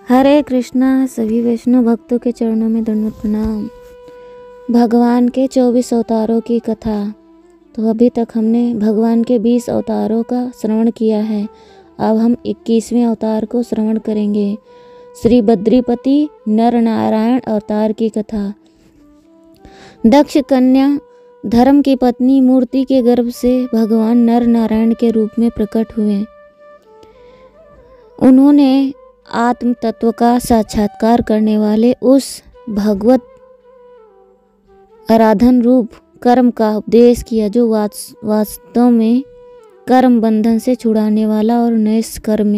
हरे कृष्णा। सभी वैष्णव भक्तों के चरणों में दंडवत प्रणाम। भगवान के 24 अवतारों की कथा। तो अभी तक हमने भगवान के 20 अवतारों का श्रवण किया है। अब हम 21वें अवतार को श्रवण करेंगे। श्री बद्रीपति नर नारायण अवतार की कथा। दक्ष कन्या धर्म की पत्नी मूर्ति के गर्भ से भगवान नर नारायण के रूप में प्रकट हुए। उन्होंने आत्म तत्व का साक्षात्कार करने वाले उस भगवत आराधन रूप कर्म का उपदेश किया जो वास्तव में कर्म बंधन से छुड़ाने वाला और नैष्कर्म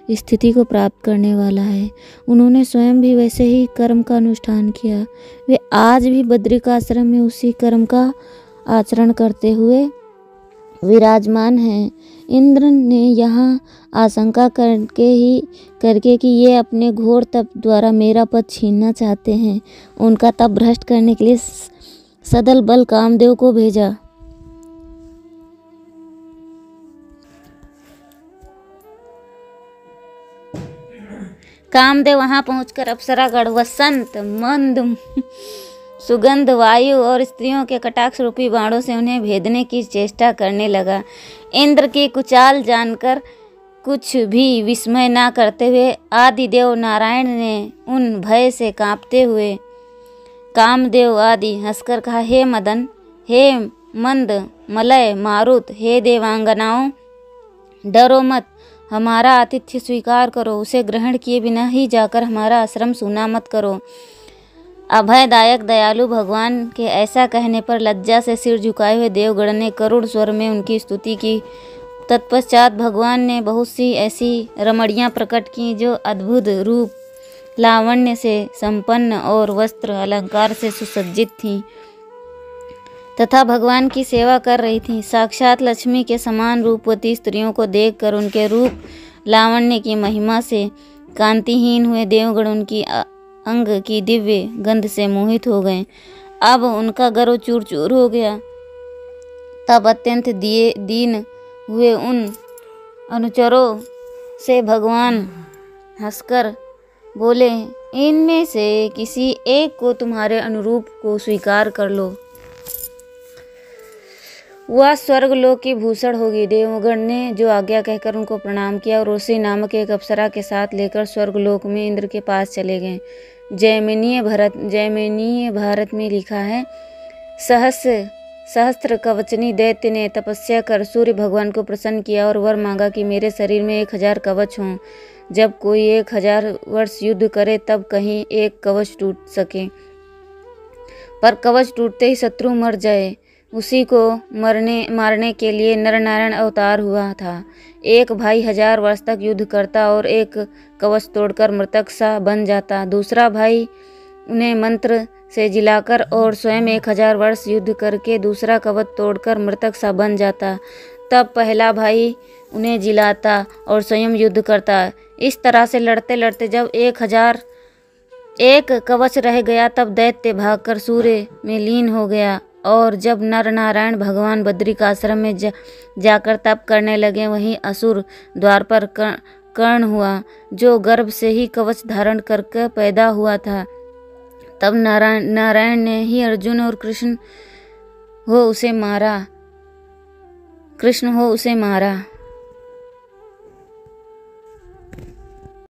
स्थिति को प्राप्त करने वाला है। उन्होंने स्वयं भी वैसे ही कर्म का अनुष्ठान किया। वे आज भी बद्रिकाश्रम में उसी कर्म का आचरण करते हुए विराजमान हैं। इंद्र ने यहाँ आशंका करके कि ये अपने घोर तप द्वारा मेरा पद छीनना चाहते हैं, उनका तप भ्रष्ट करने के लिए सदल बल कामदेव को भेजा। कामदेव वहां पहुंचकर अप्सरागण वसंत मंद सुगंध वायु और स्त्रियों के कटाक्ष रूपी बाणों से उन्हें भेदने की चेष्टा करने लगा। इंद्र की कुचाल जानकर कुछ भी विस्मय न करते हुए आदिदेव नारायण ने उन भय से कांपते हुए कामदेव आदि हंसकर कहा, हे मदन, हे मंद मलय मारुत, हे देवांगनाओं, डरो मत, हमारा आतिथ्य स्वीकार करो, उसे ग्रहण किए बिना ही जाकर हमारा आश्रम सूना मत करो। अभयदायक दयालु भगवान के ऐसा कहने पर लज्जा से सिर झुकाए हुए देवगण ने करुण स्वर में उनकी स्तुति की। तत्पश्चात भगवान ने बहुत सी ऐसी रमणियाँ प्रकट की जो अद्भुत रूप लावण्य से संपन्न और वस्त्र अलंकार से सुसज्जित थीं तथा भगवान की सेवा कर रही थीं। साक्षात लक्ष्मी के समान रूपवती स्त्रियों को देखकर उनके रूप लावण्य की महिमा से कांतिहीन हुए देवगण उनकी अंग की दिव्य गंध से मोहित हो गए। अब उनका गर्व चूर चूर हो गया। तब अत्यंत दीन हुए उन अनुचरों से भगवान हंसकर बोले, इनमें से किसी एक को तुम्हारे अनुरूप को स्वीकार कर लो, वह स्वर्गलोक की भूषण होगी। देवगण ने जो आज्ञा कहकर उनको प्रणाम किया और उसी नामक एक अप्सरा के साथ लेकर स्वर्गलोक में इंद्र के पास चले गए। जैमिनीय भारत में लिखा है, सहस्त्र कवचनी दैत्य ने तपस्या कर सूर्य भगवान को प्रसन्न किया और वर मांगा कि मेरे शरीर में 1000 कवच हों। जब कोई 1000 वर्ष युद्ध करे तब कहीं एक कवच टूट सके, पर कवच टूटते ही शत्रु मर जाए, उसी को मारने के लिए नरनारायण अवतार हुआ था। एक भाई 1000 वर्ष तक युद्ध करता और एक कवच तोड़कर मृतक सा बन जाता। दूसरा भाई उन्हें मंत्र से जिलाकर और स्वयं 1000 वर्ष युद्ध करके दूसरा कवच तोड़कर मृतक सा बन जाता। तब पहला भाई उन्हें जिलाता और स्वयं युद्ध करता। इस तरह से लड़ते लड़ते जब 1001 कवच रह गया तब दैत्य भागकर सूर्य में लीन हो गया। और जब नर नारायण भगवान बद्रिकाश्रम में जाकर तप करने लगे, वहीं असुर द्वार पर कर्ण हुआ, जो गर्भ से ही कवच धारण करके पैदा हुआ था। तब नारायण ने ही अर्जुन और कृष्ण हो उसे मारा।